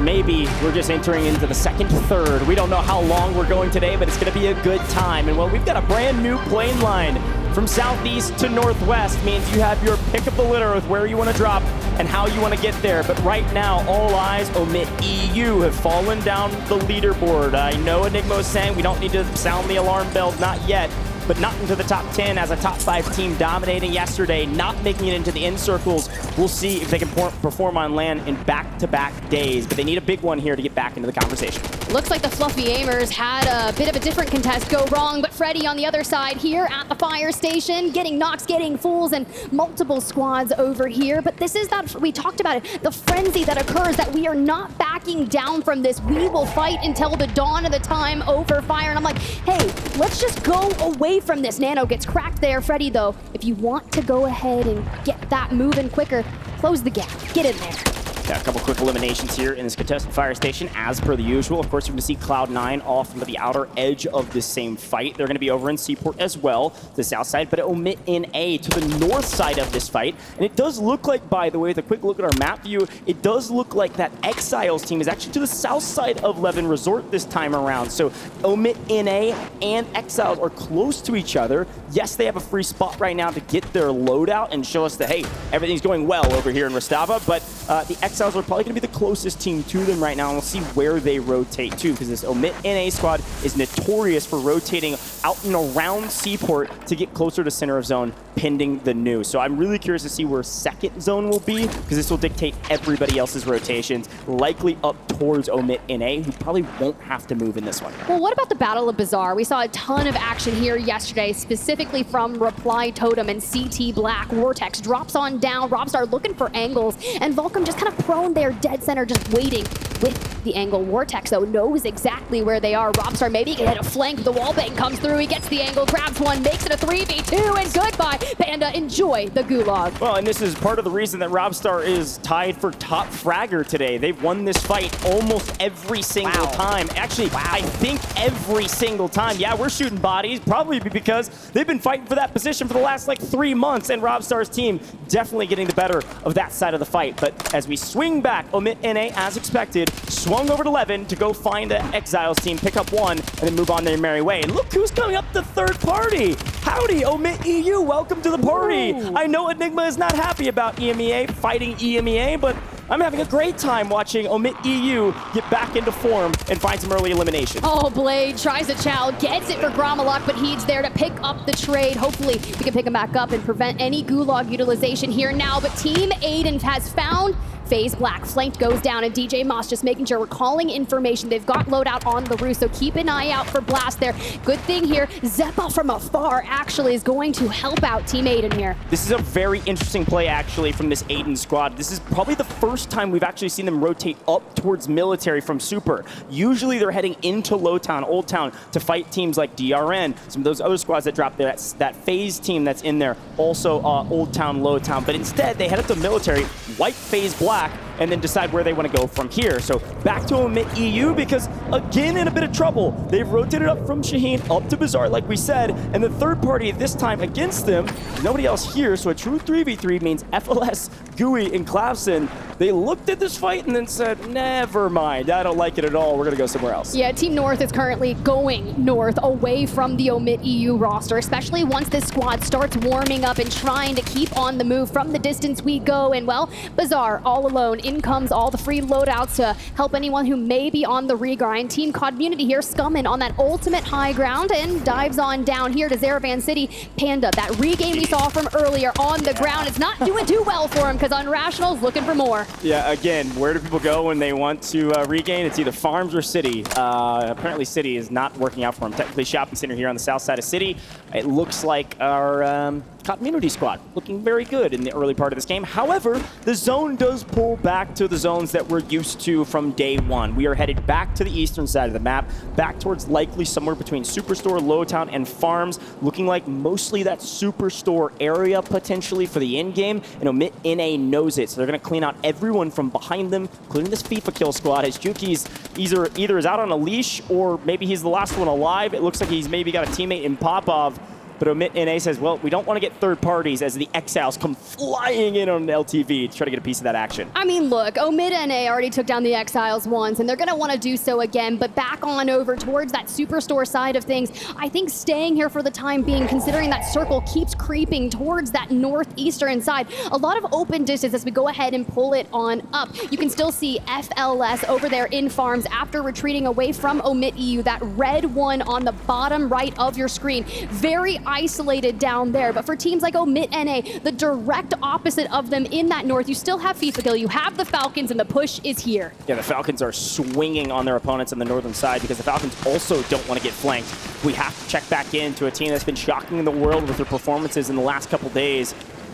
maybe we're just entering into the second third. We don't know how long we're going today, but it's going to be a good time. And well, we've got a brand new plane line from southeast to northwest. Means you have your pick of the litter with where you want to drop and how you want to get there. But right now, all eyes omit EU have fallen down the leaderboard. I know Enigma is saying we don't need to sound the alarm bells, not yet, but not into the top 10 as a top 5 team dominating yesterday, not making it into the end circles. We'll see if they can perform on land in back-to-back days, but they need a big one here to get back into the conversation. Looks like the Fluffy Aimers had a bit of a different contest go wrong, but Freddy on the other side here at the fire station, getting knocks, getting fools, and multiple squads over here. But this is that, we talked about it, the frenzy that occurs, that we are not backing down from this. We will fight until the dawn of the time over fire. And I'm like, hey, let's just go away from this. Nano gets cracked there. Freddy, though, if you want to go ahead and get that moving quicker, close the gap. Get in there. Got a couple quick eliminations here in this contested fire station, as per the usual. Of course, you're going to see Cloud9 off into the outer edge of this same fight. They're going to be over in Seaport as well, the south side, but omit in A to the north side of this fight. And it does look like, by the way, with a quick look at our map view, it does look like that Exiles team is actually to the south side of Levin Resort this time around. So omit in A and Exiles are close to each other. Yes, they have a free spot right now to get their loadout and show us that, hey, everything's going well over here in Rostava, but the Exiles are probably going to be the closest team to them right now, and we'll see where they rotate to, because this Omit NA squad is notorious for rotating out and around Seaport to get closer to center of zone, pending the news. So I'm really curious to see where second zone will be, because this will dictate everybody else's rotations, likely up towards Omit NA, who probably won't have to move in this one. Well, what about the Battle of Bazaar? We saw a ton of action here yesterday, specifically from Reply Totem and CT Black. Vortex drops on down, Robstar looking for angles, and Volcom just kind of prone there, dead center, just waiting with the angle. Vortex, though, knows exactly where they are. Robstar maybe can hit a flank. The wallbang comes through. He gets the angle, grabs one, makes it a 3v2, and goodbye. Panda, enjoy the gulag. Well, and this is part of the reason that Robstar is tied for top fragger today. They've won this fight almost every single time. Actually, I think every single time. Yeah, we're shooting bodies, probably because they've been fighting for that position for the last, like, 3 months, and Robstar's team definitely getting the better of that side of the fight. But as we swing back, Omit NA, as expected, swung over to Levin to go find the Exiles team, pick up one, and then move on their merry way. And look who's coming up the third party. Howdy, Omit EU, welcome to the party. Ooh. I know Enigma is not happy about EMEA, fighting EMEA, but I'm having a great time watching Omit EU get back into form and find some early elimination. Oh, Blade tries a chow, gets it for Gromalok, but he's there to pick up the trade. Hopefully, we can pick him back up and prevent any gulag utilization here now. But Team Aydan has found FaZe Black. Flanked goes down, and DJ Moss just making sure we're calling information. They've got loadout on the roof, so keep an eye out for Blast there. Good thing here, Zeppa from afar actually is going to help out Team Aydan here. This is a very interesting play, actually, from this Aydan squad. This is probably the first time we've actually seen them rotate up towards military from Super. Usually they're heading into Low Town, Old Town, to fight teams like DRN, some of those other squads that drop there. That FaZe team that's in there, also Old Town, Low Town. But instead, they head up to military, wipe FaZe Black, and then decide where they want to go from here. So back to Omit EU, because again in a bit of trouble. They've rotated up from Shaheen up to Bazaar, like we said, and the third party this time against them, nobody else here, so a true 3v3 means FLS, GUI, and Clavson. They looked at this fight and then said, never mind, I don't like it at all, we're gonna go somewhere else. Yeah, Team North is currently going north, away from the Omit EU roster, especially once this squad starts warming up and trying to keep on the move. From the distance we go, and well, Bazaar all alone. In comes all the free loadouts to help anyone who may be on the regrind. Team Community here scumming on that ultimate high ground and dives on down here to Zaravan City. Panda, that regain we saw from earlier on the ground, it's not doing too well for him, because Unrational's looking for more. Yeah, again, where do people go when they want to regain? It's either farms or city. Apparently city is not working out for them. Technically shopping center here on the south side of city. It looks like our Community squad looking very good in the early part of this game. However, the zone does pull back to the zones that we're used to from day one. We are headed back to the eastern side of the map, back towards likely somewhere between Superstore, Lowtown, and Farms, looking like mostly that Superstore area potentially for the end game, and Omit NA knows it. So they're going to clean out everyone from behind them, including this FIFA kill squad, as Juki's either is out on a leash or maybe he's the last one alive. It looks like he's maybe got a teammate in Popov. But Omit NA says, well, we don't want to get third parties as the Exiles come flying in on LTV to try to get a piece of that action. I mean, look, Omid NA already took down the Exiles once, and they're going to want to do so again, but back on over towards that Superstore side of things, I think staying here for the time being, considering that circle keeps creeping towards that northeastern side, a lot of open dishes as we go ahead and pull it on up. You can still see FLS over there in farms after retreating away from Omit EU, that red one on the bottom right of your screen. Very isolated down there, but for teams like Omit NA, the direct opposite of them in that north, you still have FIFA, you have the Falcons, and the push is here. Yeah, the Falcons are swinging on their opponents on the northern side because the Falcons also don't want to get flanked. We have to check back into a team that's been shocking in the world with their performances in the last couple days.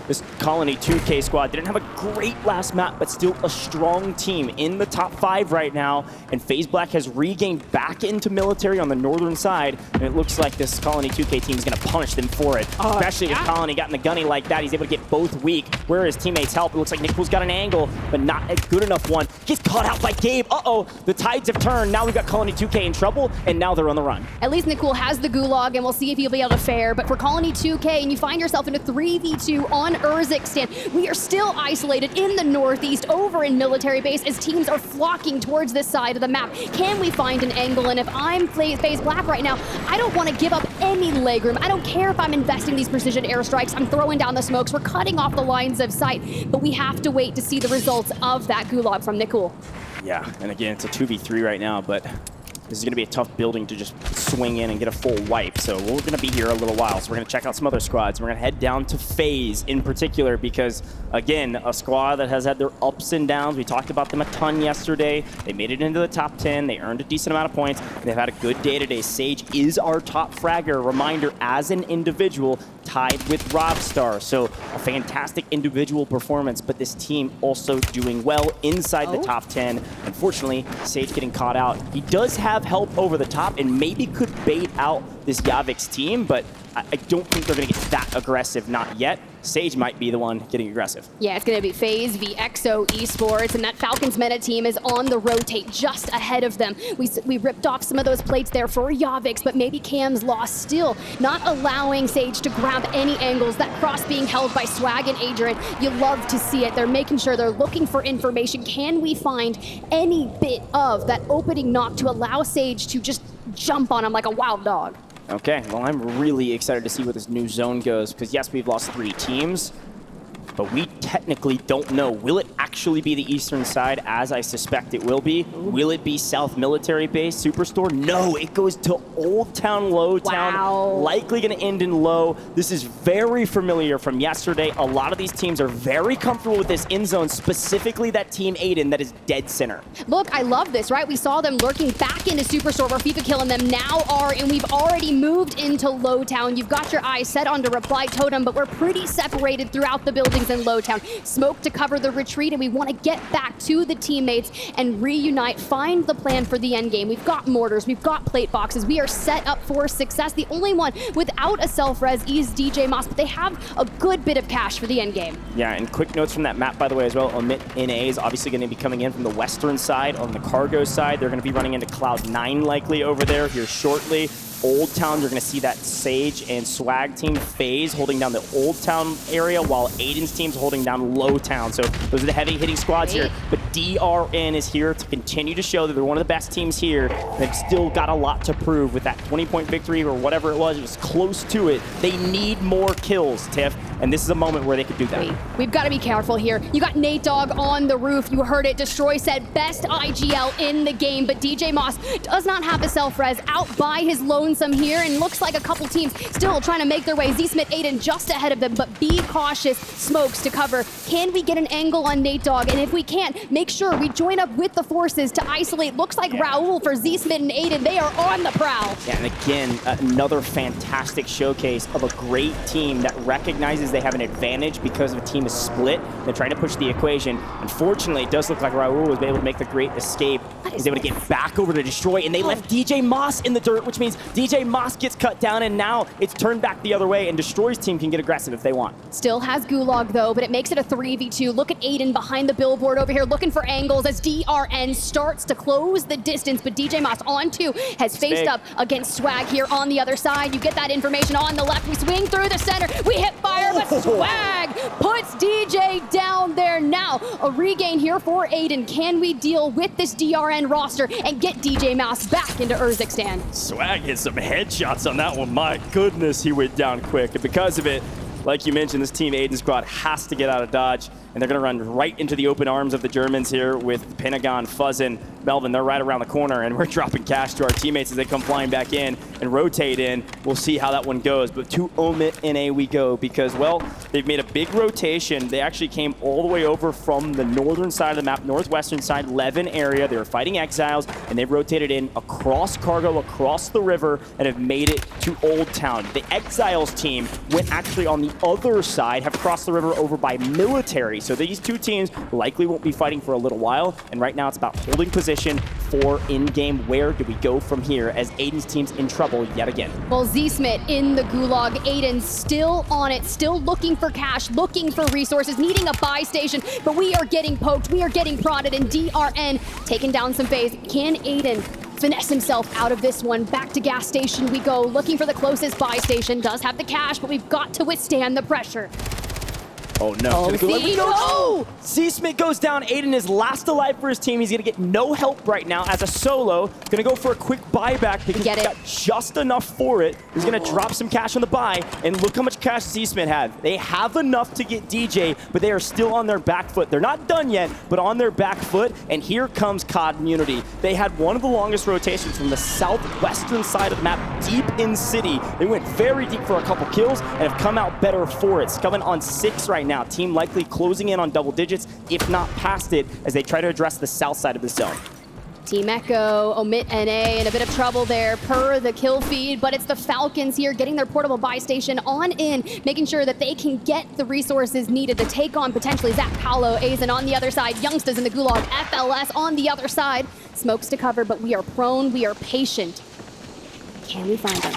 This Colony 2K squad didn't have a great last map, but still a strong team in the top 5 right now. And FaZe Black has regained back into military on the northern side. And it looks like this Colony 2K team is going to punish them for it. Especially with Colony got in the gunny like that. He's able to get both weak. Where his teammates help? It looks like Nickpool's got an angle, but not a good enough one. Gets caught out by Gabe. Uh-oh, the tides have turned. Now we've got Colony 2K in trouble, and now they're on the run. At least Nickpool has the gulag, and we'll see if he'll be able to fare. But for Colony 2K, and you find yourself in a 3v2 on Urzikstan, we are still isolated in the northeast over in military base as teams are flocking towards this side of the map. Can we find an angle? And if I'm FaZe Black right now, I don't want to give up any legroom. I don't care if I'm investing these precision airstrikes. I'm throwing down the smokes. We're cutting off the lines of sight, but we have to wait to see the results of that gulag from Nickpool. Yeah, and again, it's a 2v3 right now, but this is going to be a tough building to just swing in and get a full wipe. So we're going to be here a little while. So we're going to check out some other squads. We're going to head down to FaZe in particular because, again, a squad that has had their ups and downs. We talked about them a ton yesterday. They made it into the top 10. They earned a decent amount of points. They've had a good day today. Sage is our top fragger. Reminder, as an individual, tied with Robstar. So a fantastic individual performance, but this team also doing well inside the top 10. Unfortunately, Sage getting caught out. He does have help over the top and maybe could bait out this Yavix team, but I don't think they're going to get that aggressive, not yet. Sage might be the one getting aggressive. Yeah, it's going to be FaZe v EXO Esports, and that Falcons meta team is on the rotate just ahead of them. We ripped off some of those plates there for Yavix, but maybe Cam's lost still, not allowing Sage to grab any angles. That cross being held by Swag and Adrian, you love to see it. They're making sure they're looking for information. Can we find any bit of that opening knock to allow Sage to just jump on him like a wild dog? Okay, well, I'm really excited to see where this new zone goes, because yes, we've lost 3 teams, but we technically don't know. Will it actually be the eastern side, as I suspect it will be? Will it be South Military Base, Superstore? No, it goes to Old Town, Low Town, likely going to end in low. This is very familiar from yesterday. A lot of these teams are very comfortable with this end zone, specifically that team Aydan that is dead center. Look, I love this, right? We saw them lurking back into Superstore where FIFA killing them now are, and we've already moved into Low Town. You've got your eyes set onto Reply Totem, but we're pretty separated throughout the buildings in Low Town. Smoke to cover the retreat, and we want to get back to the teammates and reunite, find the plan for the end game. We've got mortars, we've got plate boxes, we are set up for success. The only one without a self-res is DJ Moss, but they have a good bit of cash for the end game. Yeah, and quick notes from that map, by the way, as well. Omit NA is obviously going to be coming in from the western side. On the cargo side, they're going to be running into Cloud9 likely over there here shortly. Old Town, you're going to see that Sage and Swag team FaZe holding down the Old Town area, while Aydan's team's holding down Low Town. So those are the heavy hitting squads here. But DRN is here to continue to show that they're one of the best teams here. They've still got a lot to prove with that 20-point victory or whatever it was close to it. They need more kills, Tiff, and this is a moment where they could do that. We've got to be careful here. You got Nate Dogg on the roof. You heard it. Destroy said best IGL in the game, but DJ Moss does not have a self-res, out by his lonesome here, and looks like a couple teams still trying to make their way. Z-Smith, Aydan just ahead of them, but be cautious. Smokes to cover. Can we get an angle on Nate Dogg? And if we can't, make sure we join up with the forces to isolate. Looks like Raul for Z-Smith and Aydan. They are on the prowl. Yeah, and again, another fantastic showcase of a great team that recognizes cases, they have an advantage because the team is split. They're trying to push the equation. Unfortunately, it does look like Raul was able to make the great escape. He's able to get back over to destroy, and they left DJ Moss in the dirt, which means DJ Moss gets cut down, and now it's turned back the other way, and Destroy's team can get aggressive if they want. Still has Gulag, though, but it makes it a 3v2. Look at Aydan behind the billboard over here, looking for angles as DRN starts to close the distance, but DJ Moss on 2 has faced up against Swag here on the other side. You get that information on the left. We swing through the center. We hit fire, but Swag puts DJ down there. Now, a regain here for Aydan. Can we deal with this DRN roster and get DJ Mouse back into Urzikstan? Swag hit some headshots on that one. My goodness, he went down quick. And because of it, like you mentioned, this team Aydan squad has to get out of Dodge, and they're going to run right into the open arms of the Germans here with Pentagon, Fuzzin, Melvin. They're right around the corner, and we're dropping cash to our teammates as they come flying back in and rotate in. We'll see how that one goes, but to Omit NA we go because, well, they've made a big rotation. They actually came all the way over from the northern side of the map, northwestern side, Levin area. They were fighting Exiles, and they've rotated in across Cargo, across the river, and have made it to Old Town. The Exiles team went actually on the other side, have crossed the river over by military. So these two teams likely won't be fighting for a little while. And right now it's about holding position for in-game. Where do we go from here as Aydan's team's in trouble yet again? Well, Z-Smith in the Gulag. Aydan still on it, still looking for cash, looking for resources, needing a buy station. But we are getting poked, we are getting prodded, and DRN taking down some phase. Can Aydan finesse himself out of this one? Back to gas station we go, looking for the closest buy station. Does have the cash, but we've got to withstand the pressure. Oh no. Oh, Z-Smith goes down. Aydan is last alive for his team. He's going to get no help right now as a solo. Going to go for a quick buyback because he's got just enough for it. He's going to drop some cash on the buy, and look how much cash Z-Smith have. They have enough to get DJ, but they are still on their back foot. They're not done yet, but on their back foot, and here comes COD Immunity. They had one of the longest rotations from the southwestern side of the map, deep in city. They went very deep for a couple kills and have come out better for it. It's coming on 6 right now. Team likely closing in on double digits, if not past it, as they try to address the south side of the zone. Team Echo, Omit NA in a bit of trouble there per the kill feed, but it's the Falcons here getting their portable buy station on in, making sure that they can get the resources needed to take on potentially Zach Paolo, Aydan on the other side, Youngstas in the Gulag, FLS on the other side. Smokes to cover, but we are prone, we are patient. Can we find them?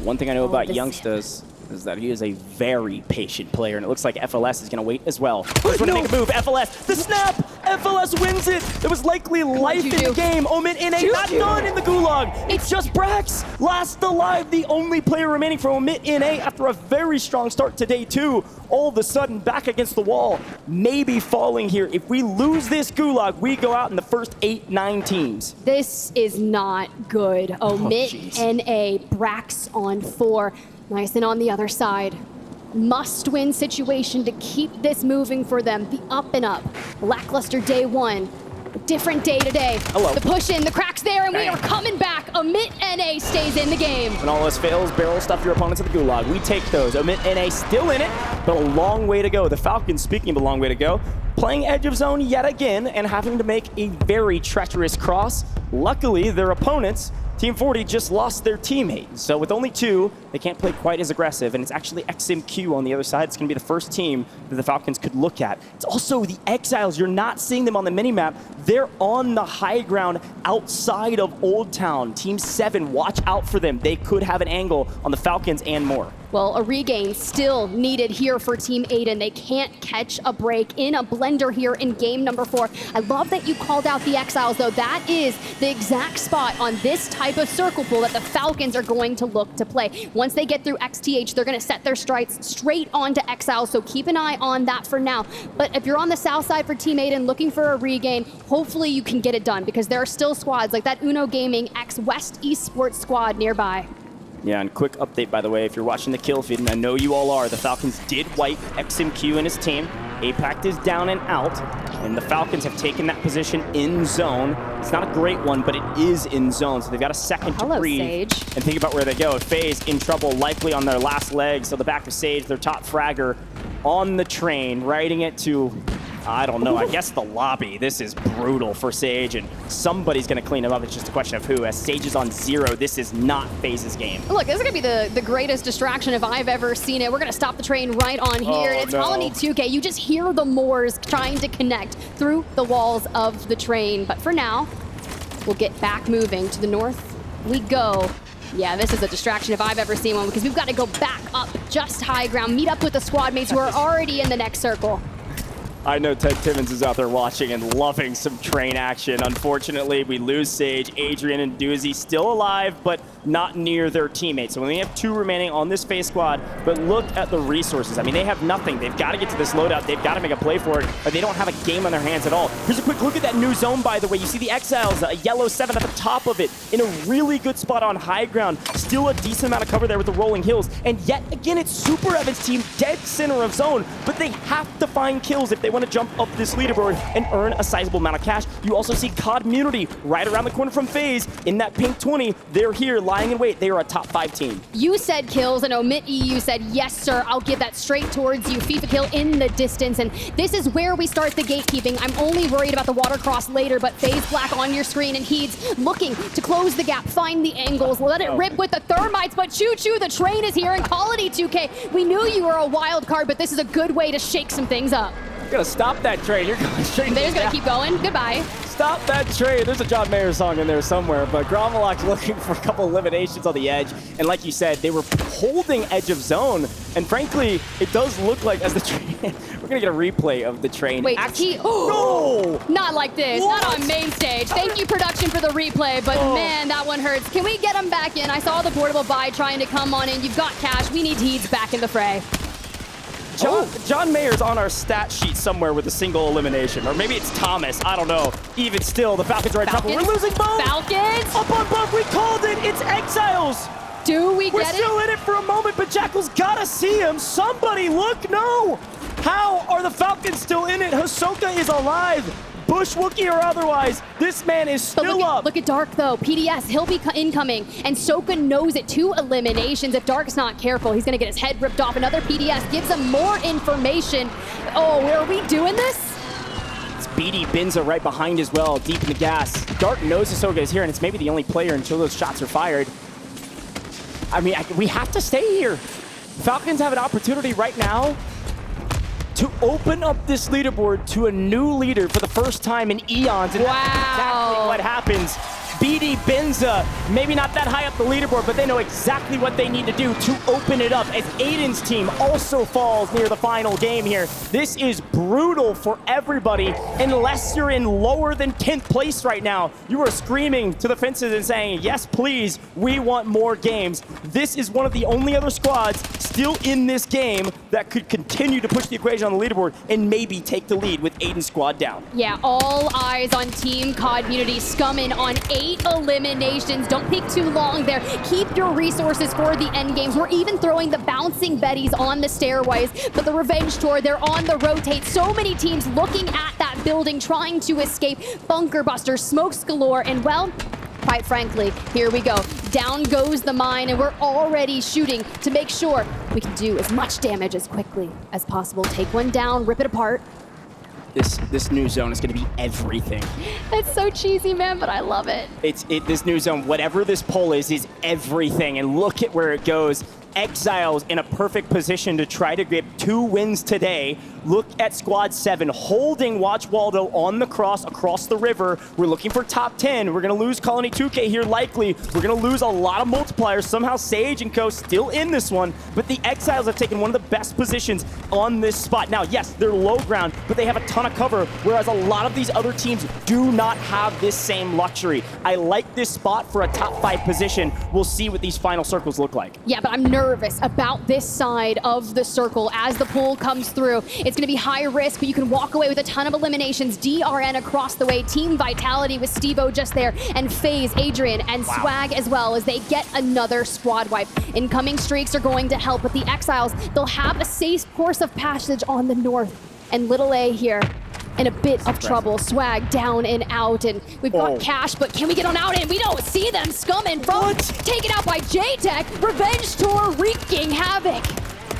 One thing I know about Youngstas is that he is a very patient player, and it looks like FLS is going to wait as well. He's going to make a move. FLS, the snap! FLS wins it! There was likely life in the game. Omit NA not done in the Gulag. It's just Brax, last alive, the only player remaining from Omit NA after a very strong start to day 2. All of a sudden, back against the wall, maybe falling here. If we lose this Gulag, we go out in the first 8-9 teams. This is not good. Omit NA, Brax on 4. Nice, and on the other side, must-win situation to keep this moving for them. The up and up, lackluster day 1, a different day today. Hello. The push in, the cracks there, and we are coming back. Omit NA stays in the game. When all else fails, barrel stuff your opponents at the Gulag. We take those. Omit NA still in it, but a long way to go. The Falcons, speaking of a long way to go, playing edge of zone yet again and having to make a very treacherous cross. Luckily, their opponents, Team 40, just lost their teammate. So with only 2, they can't play quite as aggressive, and it's actually XMQ on the other side. It's going to be the first team that the Falcons could look at. It's also the Exiles. You're not seeing them on the minimap. They're on the high ground outside of Old Town. Team 7, watch out for them. They could have an angle on the Falcons and more. Well, a regain still needed here for Team Aydan. They can't catch a break in a blender here in game number 4. I love that you called out the Exiles, though. That is the exact spot on this type of circle pool that the Falcons are going to look to play. Once they get through XTH, they're going to set their strikes straight onto Exiles, so keep an eye on that for now. But if you're on the south side for Team Aydan looking for a regain, hopefully you can get it done, because there are still squads like that Uno Gaming X West Esports squad nearby. Yeah, and quick update, by the way, if you're watching the kill feed, and I know you all are, the Falcons did wipe XMQ and his team. APAC is down and out, and the Falcons have taken that position in zone. It's not a great one, but it is in zone, so they've got a second to breathe Sage. and think about where they go. FaZe in trouble, likely on their last legs. So the back of Sage, their top fragger, on the train, riding it to I don't know. I guess the lobby. This is brutal for Sage, and somebody's going to clean him up. It's just a question of who. As Sage is on 0, this is not FaZe's game. Look, this is going to be the greatest distraction if I've ever seen it. We're going to stop the train right on here. It's Colony 2K. You just hear the Moors trying to connect through the walls of the train. But for now, we'll get back moving to the north. We go. Yeah, this is a distraction if I've ever seen one, because we've got to go back up just high ground, meet up with the squad mates who are already in the next circle. I know Ted Timmons is out there watching and loving some train action. Unfortunately, we lose Sage, Adrian, and Doozy still alive, but not near their teammates. So we only have 2 remaining on this FaZe squad, but look at the resources. I mean, they have nothing. They've got to get to this loadout. They've got to make a play for it, or they don't have a game on their hands at all. Here's a quick look at that new zone, by the way. You see the Exiles, a yellow 7 at the top of it, in a really good spot on high ground. Still a decent amount of cover there with the rolling hills. And yet again, it's Super Evan's team dead center of zone, but they have to find kills if they want to jump up this leaderboard and earn a sizable amount of cash. You also see COD Community right around the corner from FaZe in that pink 20. They're here lying in wait. They are a top 5 team. You said kills, and Omit EU said, yes, sir, I'll give that straight towards you. FIFA kill in the distance, and this is where we start the gatekeeping. I'm only worried about the water cross later, but FaZe Black on your screen, and he's looking to close the gap, find the angles, let it rip with the thermites, but choo-choo, the train is here, and Colony 2K, we knew you were a wild card, but this is a good way to shake some things up. You're gonna stop that train. You're going straight. They're just gonna keep going. Goodbye. Stop that train. There's a John Mayer song in there somewhere, but Gromelok's looking for a couple eliminations on the edge. And like you said, they were holding edge of zone. And frankly, it does look like as the train, we're gonna get a replay of the train. Wait, no! Not like this. What? Not on main stage. Thank you, production, for the replay, but man, that one hurts. Can we get him back in? I saw the portable buy trying to come on in. You've got cash. We need Heeds back in the fray. John Mayer's on our stat sheet somewhere with a single elimination. Or maybe it's Thomas. I don't know. Even still, the Falcons are in trouble. We're losing both. Falcons? Up on both. We called it. It's Exiles. Do we get it? We're still in it for a moment, but Jackal's got to see him. Somebody look. No. How are the Falcons still in it? Hisoka is alive. Bush, Wookie, or otherwise, this man is still up. Look at Dark, though. PDS, he'll be incoming, and Soka knows it. 2 eliminations. If Dark's not careful, he's going to get his head ripped off. Another PDS gives him more information. Oh, are we doing this? It's BD Binza right behind as well, deep in the gas. Dark knows Hisoka is here, and it's maybe the only player until those shots are fired. I mean, we have to stay here. Falcons have an opportunity right now to open up this leaderboard to a new leader for the first time in eons. And that's exactly what happens. BD Binza, maybe not that high up the leaderboard, but they know exactly what they need to do to open it up as Aydan's team also falls near the final game here. This is brutal for everybody unless you're in lower than 10th place right now. You are screaming to the fences and saying, yes, please, we want more games. This is one of the only other squads still in this game that could continue to push the equation on the leaderboard and maybe take the lead with Aydan's squad down. Yeah, all eyes on Team COD Community scumming on 8 eliminations. Don't peek too long there. Keep your resources for the end games. We're even throwing the bouncing Bettys on the stairways, but the Revenge Tour, they're on the rotate. So many teams looking at that building, trying to escape. Bunker busters, smokes galore, and well, quite frankly, here we go. Down goes the mine, and we're already shooting to make sure we can do as much damage as quickly as possible. Take one down, rip it apart. This new zone is going to be everything. It's so cheesy, man, but I love it. This new zone, whatever this poll is everything. And look at where it goes. Exiles in a perfect position to try to get 2 wins today. Look at Squad 7 holding Watch Waldo on the cross across the river. We're looking for top 10. We're going to lose Colony 2K here likely. We're going to lose a lot of multipliers. Somehow Sage and Co. still in this one, but the Exiles have taken one of the best positions on this spot. Now, yes, they're low ground, but they have a ton of cover, whereas a lot of these other teams do not have this same luxury. I like this spot for a top 5 position. We'll see what these final circles look like. Yeah, but I'm nervous about this side of the circle as the pool comes through. It's going to be high risk, but you can walk away with a ton of eliminations. DRN across the way, Team Vitality with Steve-O just there, and FaZe, Adrian, and Swag as well as they get another squad wipe. Incoming streaks are going to help, but the Exiles, they'll have a safe course of passage on the north. And Little A here in a bit of trouble. Swag down and out, and we've got cash, but can we get on out? And we don't see them scumming from taken out by J-Tech. Revenge Tour wreaking havoc.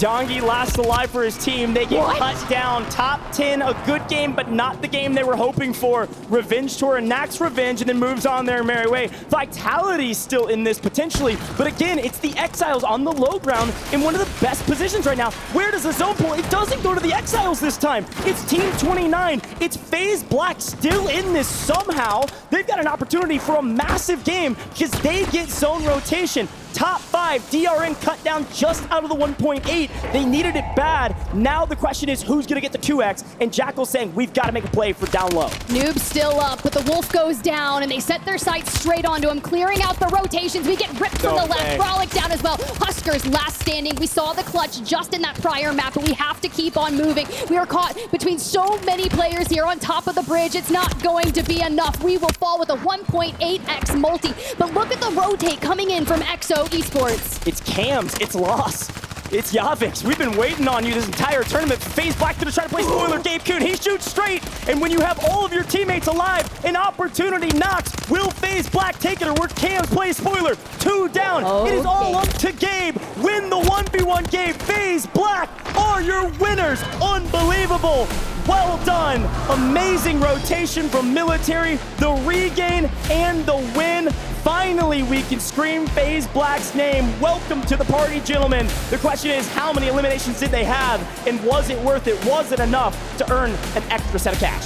Dongy last alive for his team. They get cut down. Top 10, a good game, but not the game they were hoping for. Revenge tour enacts revenge and then moves on their merry way. Vitality's still in this potentially, but again, it's the Exiles on the low ground in one of the best positions right now. Where does the zone pull? It doesn't go to the Exiles this time. It's Team 29. It's FaZe Black still in this somehow. They've got an opportunity for a massive game because they get zone rotation. Top 5, DRN cut down just out of the 1.8. They needed it bad. Now the question is who's going to get the 2x? And Jackal's saying we've got to make a play for down low. Noob still up, but the Wolf goes down, and they set their sights straight onto him, clearing out the rotations. We get ripped from the left. Frolic down as well. Huskers last standing. We saw the clutch just in that prior map, but we have to keep on moving. We are caught between so many players here on top of the bridge. It's not going to be enough. We will fall with a 1.8x multi, but look at the rotate coming in from EXO Esports. It's Cams, it's Loss, it's Yavix. We've been waiting on you this entire tournament. FaZe Black gonna try to play spoiler. Gabe Kuhn, he shoots straight, and when you have all of your teammates alive, an opportunity knocks. Will FaZe Black take it, or where Cams plays spoiler? 2 down. It is all up to Gabe. Win the 1v1 game. FaZe Black are your winners. Unbelievable. Well done. Amazing rotation from Military, the regain, and the win. Finally, we can scream FaZe Black's name. Welcome to the party, gentlemen. The question is, how many eliminations did they have? And was it worth it? Was it enough to earn an extra set of cash?